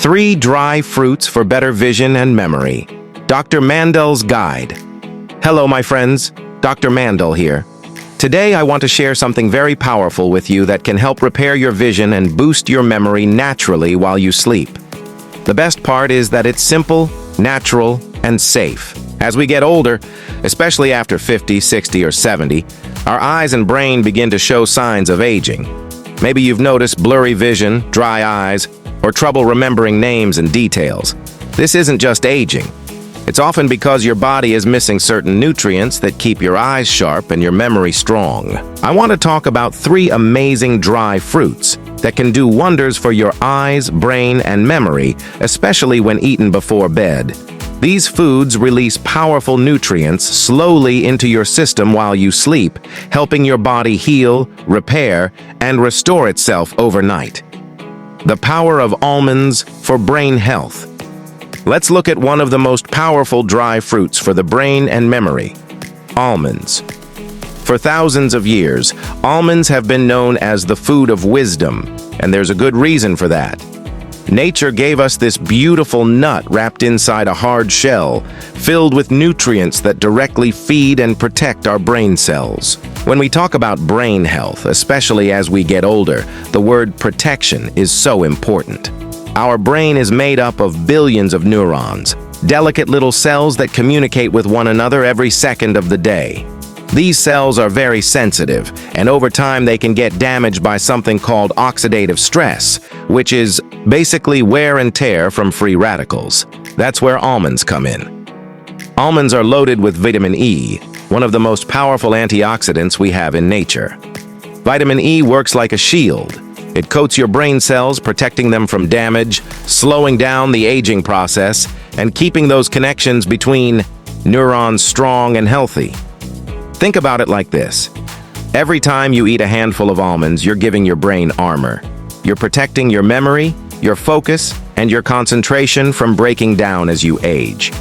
3 Dry Fruits for Better Vision and Memory. Dr. Mandel's Guide. Hello, my friends. Dr. Mandel here. Today, I want to share something very powerful with you that can help repair your vision and boost your memory naturally while you sleep. The best part is that it's simple, natural, and safe. As we get older, especially after 50, 60, or 70, our eyes and brain begin to show signs of aging. Maybe you've noticed blurry vision, dry eyes, or trouble remembering names and details. This isn't just aging. It's often because your body is missing certain nutrients that keep your eyes sharp and your memory strong. I want to talk about 3 amazing dry fruits that can do wonders for your eyes, brain, and memory, especially when eaten before bed. These foods release powerful nutrients slowly into your system while you sleep, helping your body heal, repair, and restore itself overnight. The power of almonds for brain health. Let's look at one of the most powerful dry fruits for the brain and memory: almonds. For thousands of years, almonds have been known as the food of wisdom, and there's a good reason for that. Nature gave us this beautiful nut wrapped inside a hard shell, filled with nutrients that directly feed and protect our brain cells. When we talk about brain health, especially as we get older, the word protection is so important. Our brain is made up of billions of neurons, delicate little cells that communicate with one another every second of the day. These cells are very sensitive, and over time they can get damaged by something called oxidative stress, which is basically wear and tear from free radicals. That's where almonds come in. Almonds are loaded with vitamin E, one of the most powerful antioxidants we have in nature. Vitamin E works like a shield. It coats your brain cells, protecting them from damage, slowing down the aging process, and keeping those connections between neurons strong and healthy. Think about it like this. Every time you eat a handful of almonds, you're giving your brain armor. You're protecting your memory, your focus, and your concentration from breaking down as you age.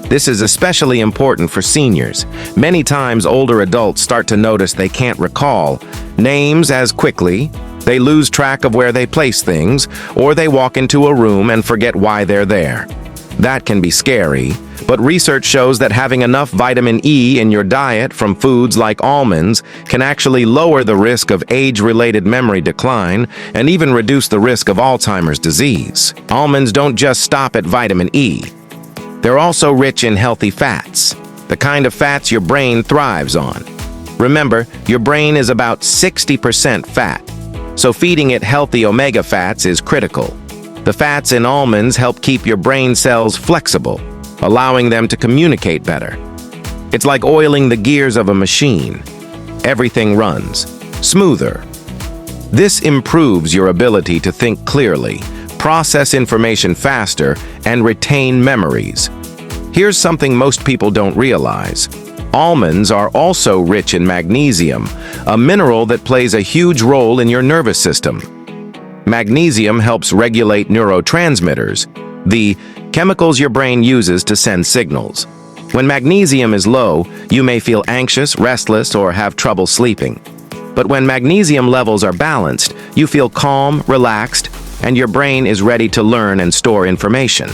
This is especially important for seniors. Many times older adults start to notice they can't recall names as quickly, they lose track of where they place things, or they walk into a room and forget why they're there. That can be scary, but research shows that having enough vitamin E in your diet from foods like almonds can actually lower the risk of age-related memory decline and even reduce the risk of Alzheimer's disease. Almonds don't just stop at vitamin E. They're also rich in healthy fats, the kind of fats your brain thrives on. Remember, your brain is about 60% fat, so feeding it healthy omega fats is critical. The fats in almonds help keep your brain cells flexible, allowing them to communicate better. It's like oiling the gears of a machine. Everything runs smoother. This improves your ability to think clearly, process information faster, and retain memories. Here's something most people don't realize. Almonds are also rich in magnesium, a mineral that plays a huge role in your nervous system. Magnesium helps regulate neurotransmitters, the chemicals your brain uses to send signals. When magnesium is low, you may feel anxious, restless, or have trouble sleeping. But when magnesium levels are balanced, you feel calm, relaxed, and your brain is ready to learn and store information.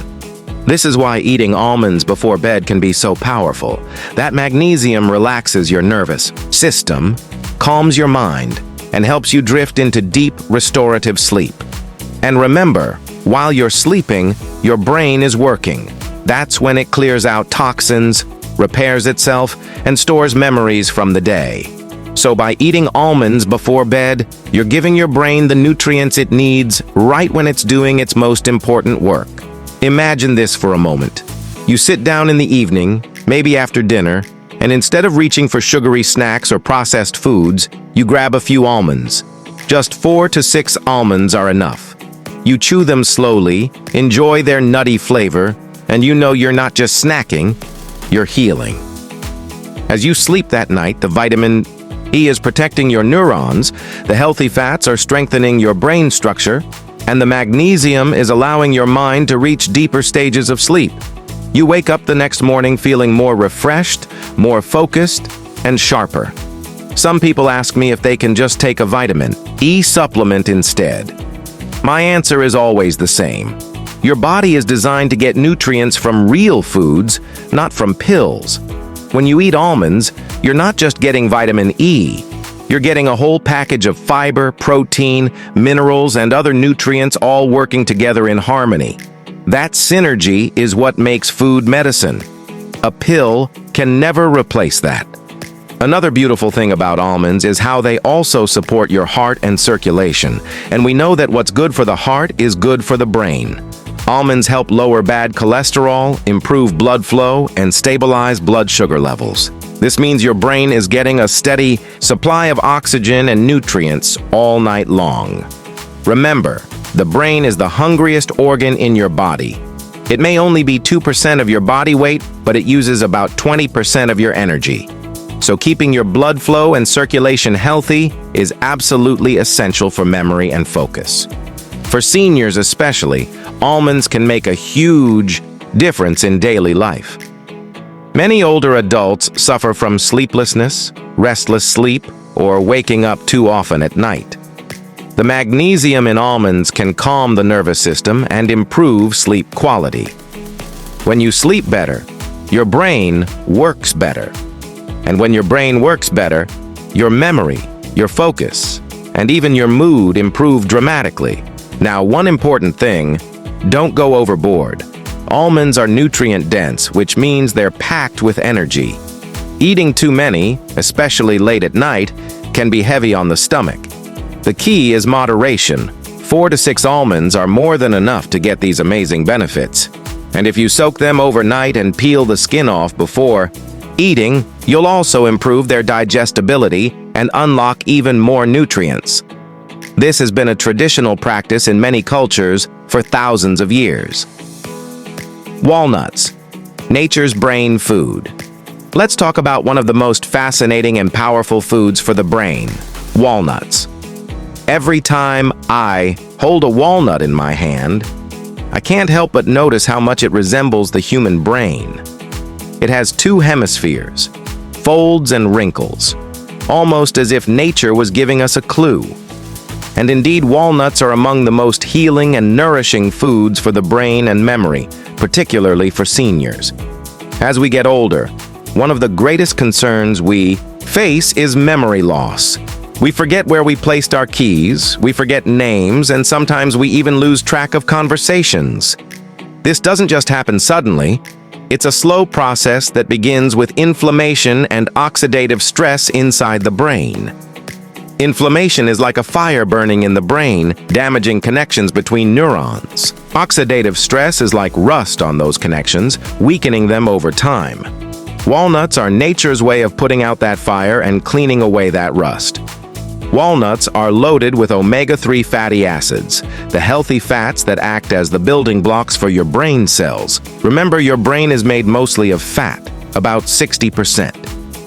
This is why eating almonds before bed can be so powerful. That magnesium relaxes your nervous system, calms your mind, and helps you drift into deep, restorative sleep. And remember, while you're sleeping, your brain is working. That's when it clears out toxins, repairs itself, and stores memories from the day. So by eating almonds before bed, you're giving your brain the nutrients it needs right when it's doing its most important work. Imagine this for a moment. You sit down in the evening, maybe after dinner, and instead of reaching for sugary snacks or processed foods, you grab a few almonds. Just 4 to 6 almonds are enough. You chew them slowly, enjoy their nutty flavor, and you know you're not just snacking, you're healing. As you sleep that night, the vitamin E is protecting your neurons, the healthy fats are strengthening your brain structure, and the magnesium is allowing your mind to reach deeper stages of sleep. You wake up the next morning feeling more refreshed, more focused, and sharper. Some people ask me if they can just take a vitamin E supplement instead. My answer is always the same. Your body is designed to get nutrients from real foods, not from pills. When you eat almonds, you're not just getting vitamin E. You're getting a whole package of fiber, protein, minerals, and other nutrients all working together in harmony. That synergy is what makes food medicine. A pill can never replace that. Another beautiful thing about almonds is how they also support your heart and circulation, and we know that what's good for the heart is good for the brain. Almonds help lower bad cholesterol, improve blood flow, and stabilize blood sugar levels. This means your brain is getting a steady supply of oxygen and nutrients all night long. Remember, the brain is the hungriest organ in your body. It may only be 2% of your body weight, but it uses about 20% of your energy. So keeping your blood flow and circulation healthy is absolutely essential for memory and focus. For seniors especially, almonds can make a huge difference in daily life. Many older adults suffer from sleeplessness, restless sleep, or waking up too often at night. The magnesium in almonds can calm the nervous system and improve sleep quality. When you sleep better, your brain works better. And when your brain works better, your memory, your focus, and even your mood improve dramatically. Now, one important thing, don't go overboard. Almonds are nutrient-dense, which means they're packed with energy. Eating too many, especially late at night, can be heavy on the stomach. The key is moderation. 4 to 6 almonds are more than enough to get these amazing benefits. And if you soak them overnight and peel the skin off before eating, you'll also improve their digestibility and unlock even more nutrients. This has been a traditional practice in many cultures for thousands of years. Walnuts, nature's brain food. Let's talk about one of the most fascinating and powerful foods for the brain, walnuts. Every time I hold a walnut in my hand, I can't help but notice how much it resembles the human brain. It has 2 hemispheres, folds and wrinkles, almost as if nature was giving us a clue. And indeed, walnuts are among the most healing and nourishing foods for the brain and memory, particularly for seniors. As we get older, one of the greatest concerns we face is memory loss. We forget where we placed our keys, we forget names, and sometimes we even lose track of conversations. This doesn't just happen suddenly. It's a slow process that begins with inflammation and oxidative stress inside the brain. Inflammation is like a fire burning in the brain, damaging connections between neurons. Oxidative stress is like rust on those connections, weakening them over time. Walnuts are nature's way of putting out that fire and cleaning away that rust. Walnuts are loaded with omega-3 fatty acids, the healthy fats that act as the building blocks for your brain cells. Remember, your brain is made mostly of fat, about 60%.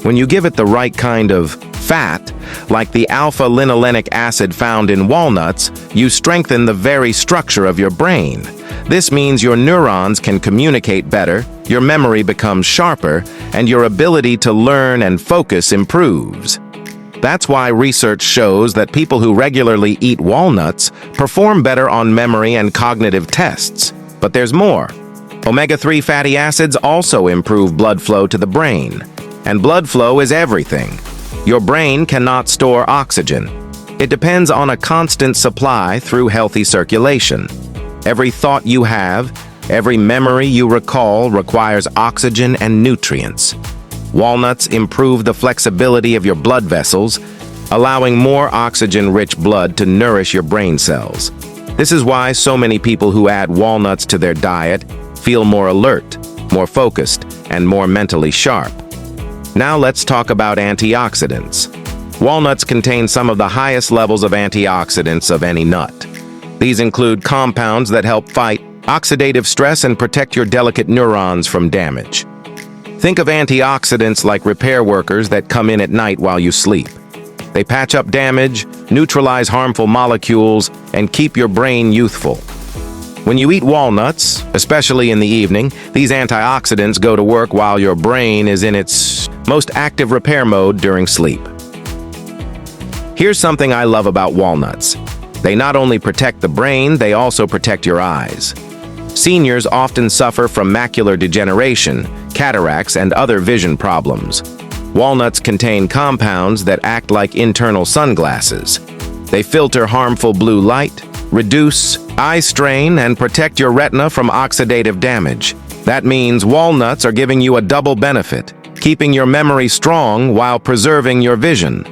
When you give it the right kind of fat, like the alpha-linolenic acid found in walnuts, you strengthen the very structure of your brain. This means your neurons can communicate better, your memory becomes sharper, and your ability to learn and focus improves. That's why research shows that people who regularly eat walnuts perform better on memory and cognitive tests. But there's more. Omega-3 fatty acids also improve blood flow to the brain. And blood flow is everything. Your brain cannot store oxygen. It depends on a constant supply through healthy circulation. Every thought you have, every memory you recall requires oxygen and nutrients. Walnuts improve the flexibility of your blood vessels, allowing more oxygen-rich blood to nourish your brain cells. This is why so many people who add walnuts to their diet feel more alert, more focused, and more mentally sharp. Now let's talk about antioxidants. Walnuts contain some of the highest levels of antioxidants of any nut. These include compounds that help fight oxidative stress and protect your delicate neurons from damage. Think of antioxidants like repair workers that come in at night while you sleep. They patch up damage, neutralize harmful molecules, and keep your brain youthful. When you eat walnuts, especially in the evening, these antioxidants go to work while your brain is in its most active repair mode during sleep. Here's something I love about walnuts. They not only protect the brain, they also protect your eyes. Seniors often suffer from macular degeneration, cataracts, and other vision problems. Walnuts contain compounds that act like internal sunglasses. They filter harmful blue light, reduce eye strain, and protect your retina from oxidative damage. That means walnuts are giving you a double benefit, keeping your memory strong while preserving your vision.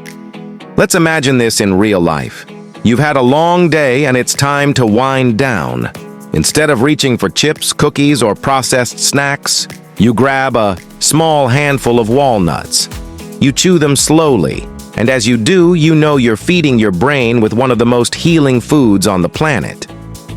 Let's imagine this in real life. You've had a long day and it's time to wind down. Instead of reaching for chips, cookies, or processed snacks, you grab a small handful of walnuts. You chew them slowly, and as you do, you know you're feeding your brain with one of the most healing foods on the planet.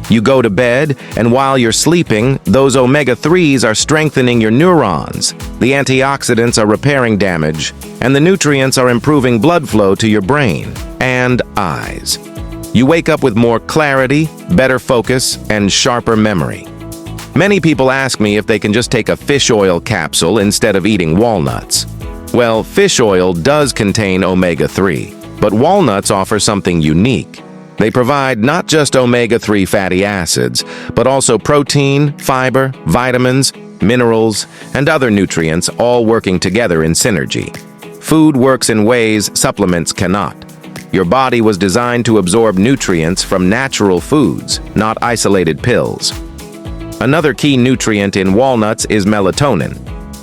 You go to bed, and while you're sleeping, those omega-3s are strengthening your neurons, the antioxidants are repairing damage, and the nutrients are improving blood flow to your brain and eyes. You wake up with more clarity, better focus, and sharper memory. Many people ask me if they can just take a fish oil capsule instead of eating walnuts. Well, fish oil does contain omega-3, but walnuts offer something unique. They provide not just omega-3 fatty acids, but also protein, fiber, vitamins, minerals, and other nutrients all working together in synergy. Food works in ways supplements cannot. Your body was designed to absorb nutrients from natural foods, not isolated pills. Another key nutrient in walnuts is melatonin.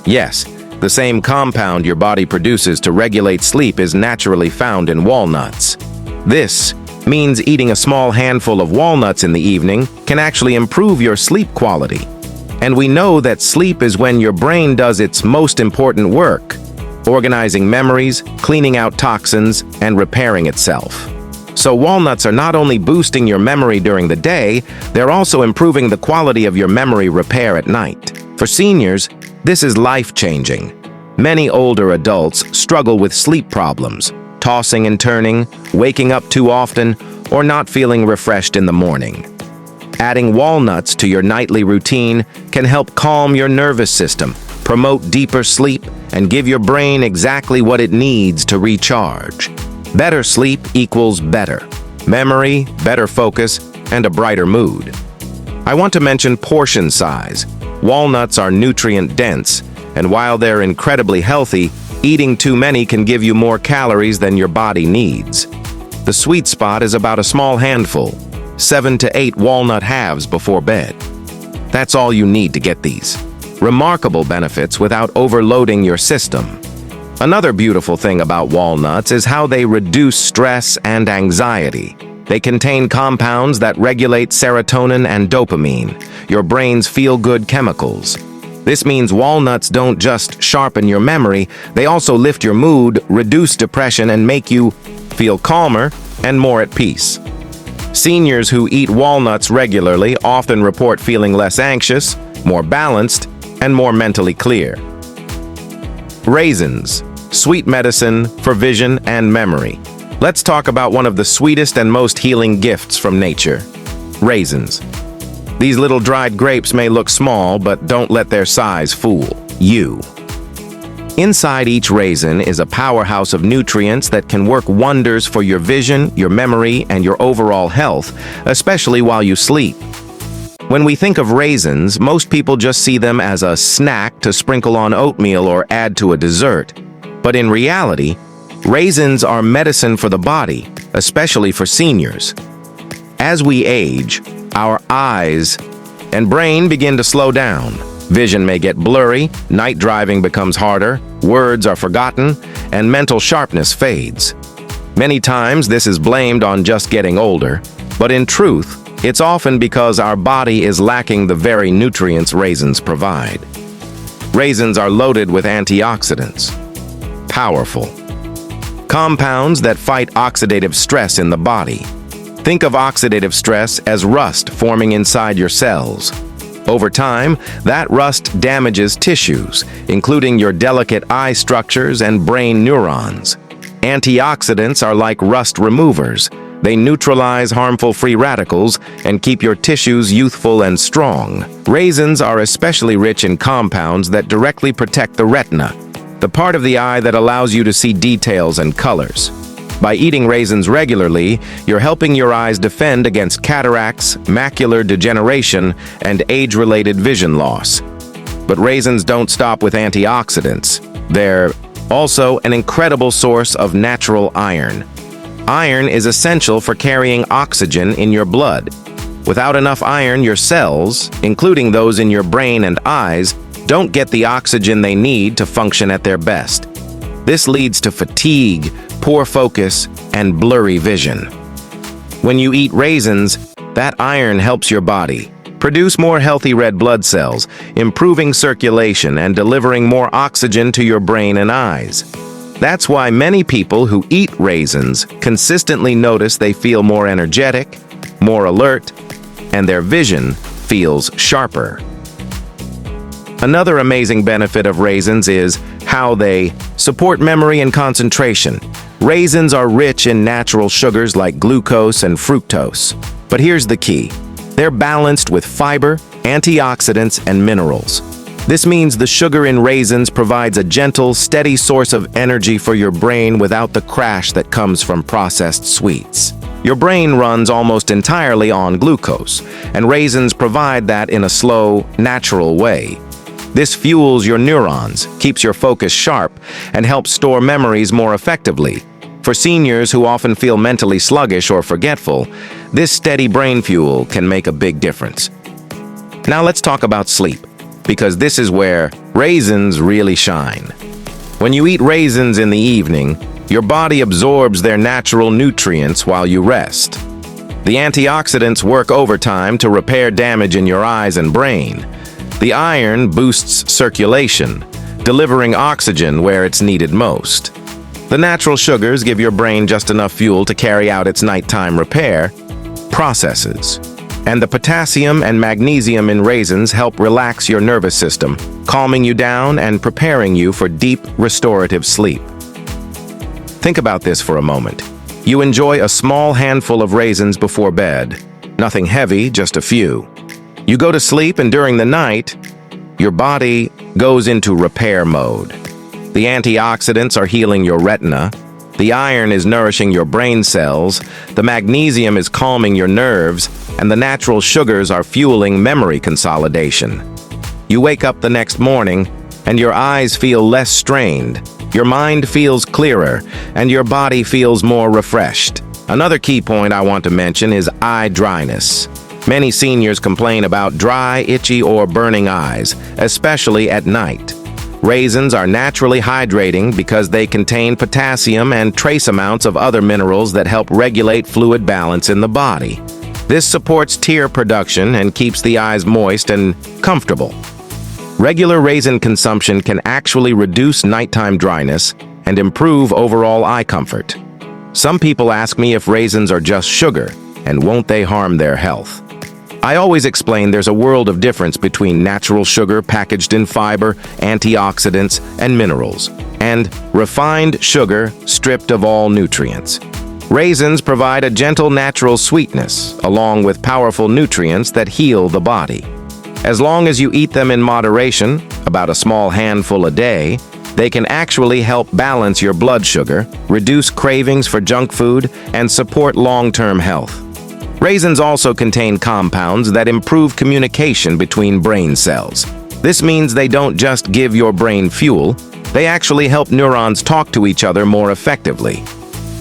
Yes, the same compound your body produces to regulate sleep is naturally found in walnuts. This means eating a small handful of walnuts in the evening can actually improve your sleep quality. And we know that sleep is when your brain does its most important work, organizing memories, cleaning out toxins, and repairing itself. So walnuts are not only boosting your memory during the day, they're also improving the quality of your memory repair at night. For seniors, this is life-changing. Many older adults struggle with sleep problems, tossing and turning, waking up too often, or not feeling refreshed in the morning. Adding walnuts to your nightly routine can help calm your nervous system, promote deeper sleep, and give your brain exactly what it needs to recharge. Better sleep equals better memory, better focus, and a brighter mood. I want to mention portion size. Walnuts are nutrient-dense, and while they're incredibly healthy, eating too many can give you more calories than your body needs. The sweet spot is about a small handful, 7 to 8 walnut halves before bed. That's all you need to get these remarkable benefits without overloading your system. Another beautiful thing about walnuts is how they reduce stress and anxiety. They contain compounds that regulate serotonin and dopamine, your brain's feel-good chemicals. This means walnuts don't just sharpen your memory, they also lift your mood, reduce depression, and make you feel calmer and more at peace. Seniors who eat walnuts regularly often report feeling less anxious, more balanced, and more mentally clear. Raisins, sweet medicine for vision and memory. Let's talk about one of the sweetest and most healing gifts from nature, raisins. These little dried grapes may look small, but don't let their size fool you. Inside each raisin is a powerhouse of nutrients that can work wonders for your vision, your memory, and your overall health, especially while you sleep. When we think of raisins, most people just see them as a snack to sprinkle on oatmeal or add to a dessert. But in reality, raisins are medicine for the body, especially for seniors. As we age, our eyes and brain begin to slow down. Vision may get blurry, night driving becomes harder, words are forgotten, and mental sharpness fades. Many times this is blamed on just getting older, but in truth, it's often because our body is lacking the very nutrients raisins provide. Raisins are loaded with antioxidants. Powerful compounds that fight oxidative stress in the body. Think of oxidative stress as rust forming inside your cells. Over time, that rust damages tissues, including your delicate eye structures and brain neurons. Antioxidants are like rust removers. They neutralize harmful free radicals and keep your tissues youthful and strong. Raisins are especially rich in compounds that directly protect the retina, the part of the eye that allows you to see details and colors. By eating raisins regularly, you're helping your eyes defend against cataracts, macular degeneration, and age-related vision loss. But raisins don't stop with antioxidants. They're also an incredible source of natural iron. Iron is essential for carrying oxygen in your blood. Without enough iron, your cells, including those in your brain and eyes, don't get the oxygen they need to function at their best. This leads to fatigue, poor focus, and blurry vision. When you eat raisins, that iron helps your body produce more healthy red blood cells, improving circulation and delivering more oxygen to your brain and eyes. That's why many people who eat raisins consistently notice they feel more energetic, more alert, and their vision feels sharper. Another amazing benefit of raisins is how they support memory and concentration. Raisins are rich in natural sugars like glucose and fructose. But here's the key. They're balanced with fiber, antioxidants, and minerals. This means the sugar in raisins provides a gentle, steady source of energy for your brain without the crash that comes from processed sweets. Your brain runs almost entirely on glucose, and raisins provide that in a slow, natural way. This fuels your neurons, keeps your focus sharp, and helps store memories more effectively. For seniors who often feel mentally sluggish or forgetful, this steady brain fuel can make a big difference. Now let's talk about sleep, because this is where raisins really shine. When you eat raisins in the evening, your body absorbs their natural nutrients while you rest. The antioxidants work overtime to repair damage in your eyes and brain. The iron boosts circulation, delivering oxygen where it's needed most. The natural sugars give your brain just enough fuel to carry out its nighttime repair processes. And the potassium and magnesium in raisins help relax your nervous system, calming you down and preparing you for deep, restorative sleep. Think about this for a moment. You enjoy a small handful of raisins before bed. Nothing heavy, just a few. You go to sleep, and during the night, your body goes into repair mode. The antioxidants are healing your retina. The iron is nourishing your brain cells. The magnesium is calming your nerves. And the natural sugars are fueling memory consolidation. You wake up the next morning, and your eyes feel less strained. Your mind feels clearer, and your body feels more refreshed. Another key point I want to mention is eye dryness. Many seniors complain about dry, itchy, or burning eyes, especially at night. Raisins are naturally hydrating because they contain potassium and trace amounts of other minerals that help regulate fluid balance in the body. This supports tear production and keeps the eyes moist and comfortable. Regular raisin consumption can actually reduce nighttime dryness and improve overall eye comfort. Some people ask me if raisins are just sugar, and won't they harm their health? I always explain there's a world of difference between natural sugar packaged in fiber, antioxidants, and minerals, and refined sugar stripped of all nutrients. Raisins provide a gentle natural sweetness, along with powerful nutrients that heal the body. As long as you eat them in moderation, about a small handful a day, they can actually help balance your blood sugar, reduce cravings for junk food, and support long-term health. Raisins also contain compounds that improve communication between brain cells. This means they don't just give your brain fuel, they actually help neurons talk to each other more effectively.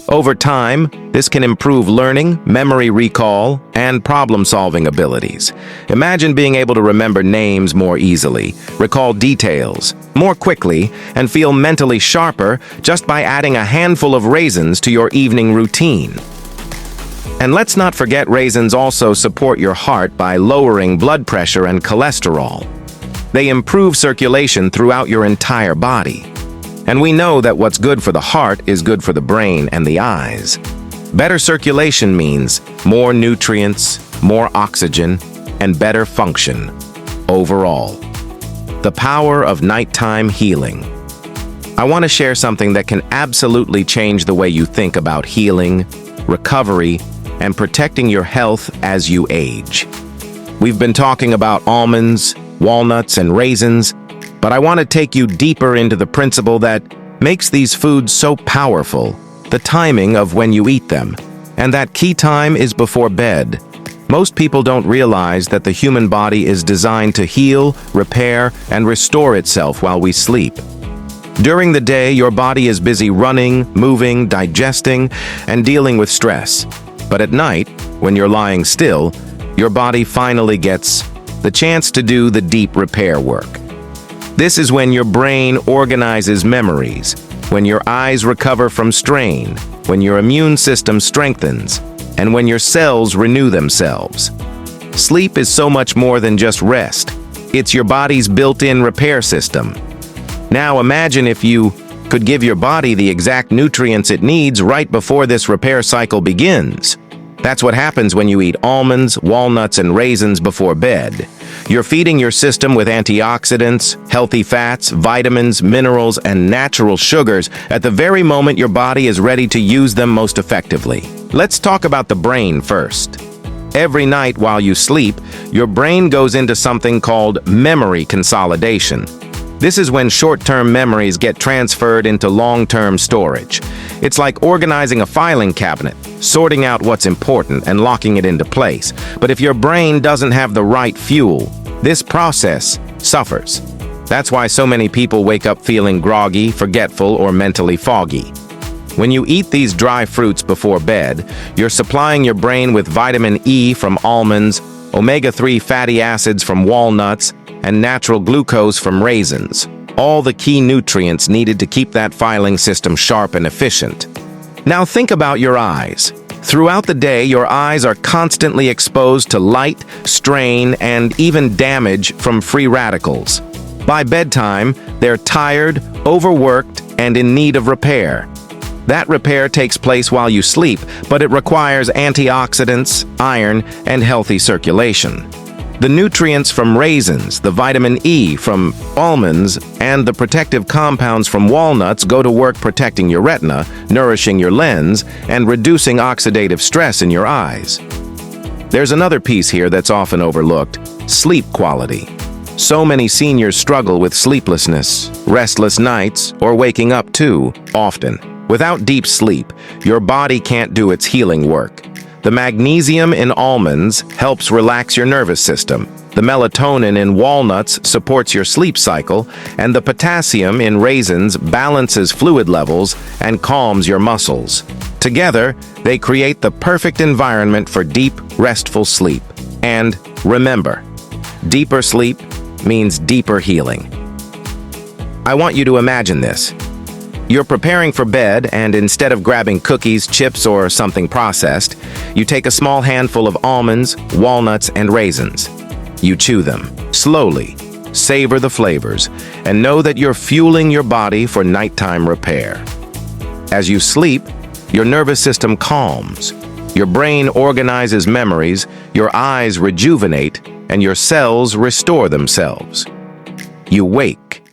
Over time, this can improve learning, memory recall, and problem-solving abilities. Imagine being able to remember names more easily, recall details more quickly, and feel mentally sharper just by adding a handful of raisins to your evening routine. And let's not forget raisins also support your heart by lowering blood pressure and cholesterol. They improve circulation throughout your entire body. And we know that what's good for the heart is good for the brain and the eyes. Better circulation means more nutrients, more oxygen, and better function overall. The power of nighttime healing. I want to share something that can absolutely change the way you think about healing, recovery, and protecting your health as you age. We've been talking about almonds, walnuts, and raisins, but I want to take you deeper into the principle that makes these foods so powerful, the timing of when you eat them. And that key time is before bed. Most people don't realize that the human body is designed to heal, repair, and restore itself while we sleep. During the day, your body is busy running, moving, digesting, and dealing with stress. But at night, when you're lying still, your body finally gets the chance to do the deep repair work. This is when your brain organizes memories, when your eyes recover from strain, when your immune system strengthens, and when your cells renew themselves. Sleep is so much more than just rest. It's your body's built-in repair system. Now imagine if you could give your body the exact nutrients it needs right before this repair cycle begins. That's what happens when you eat almonds, walnuts, and raisins before bed. You're feeding your system with antioxidants, healthy fats, vitamins, minerals, and natural sugars at the very moment your body is ready to use them most effectively. Let's talk about the brain first. Every night while you sleep, your brain goes into something called memory consolidation. This is when short-term memories get transferred into long-term storage. It's like organizing a filing cabinet, sorting out what's important and locking it into place. But if your brain doesn't have the right fuel, this process suffers. That's why so many people wake up feeling groggy, forgetful, or mentally foggy. When you eat these dry fruits before bed, you're supplying your brain with vitamin E from almonds, omega-3 fatty acids from walnuts, and natural glucose from raisins, all the key nutrients needed to keep that filing system sharp and efficient. Now think about your eyes. Throughout the day, your eyes are constantly exposed to light, strain, and even damage from free radicals. By bedtime, they're tired, overworked, and in need of repair. That repair takes place while you sleep, but it requires antioxidants, iron, and healthy circulation. The nutrients from raisins, the vitamin E from almonds, and the protective compounds from walnuts go to work protecting your retina, nourishing your lens, and reducing oxidative stress in your eyes. There's another piece here that's often overlooked: sleep quality. So many seniors struggle with sleeplessness, restless nights, or waking up too often. Without deep sleep, your body can't do its healing work. The magnesium in almonds helps relax your nervous system. The melatonin in walnuts supports your sleep cycle, and the potassium in raisins balances fluid levels and calms your muscles. Together, they create the perfect environment for deep, restful sleep. And remember, deeper sleep means deeper healing. I want you to imagine this. You're preparing for bed, and instead of grabbing cookies, chips, or something processed, you take a small handful of almonds, walnuts, and raisins. You chew them slowly, savor the flavors, and know that you're fueling your body for nighttime repair. As you sleep, your nervous system calms, your brain organizes memories, your eyes rejuvenate, and your cells restore themselves. You wake,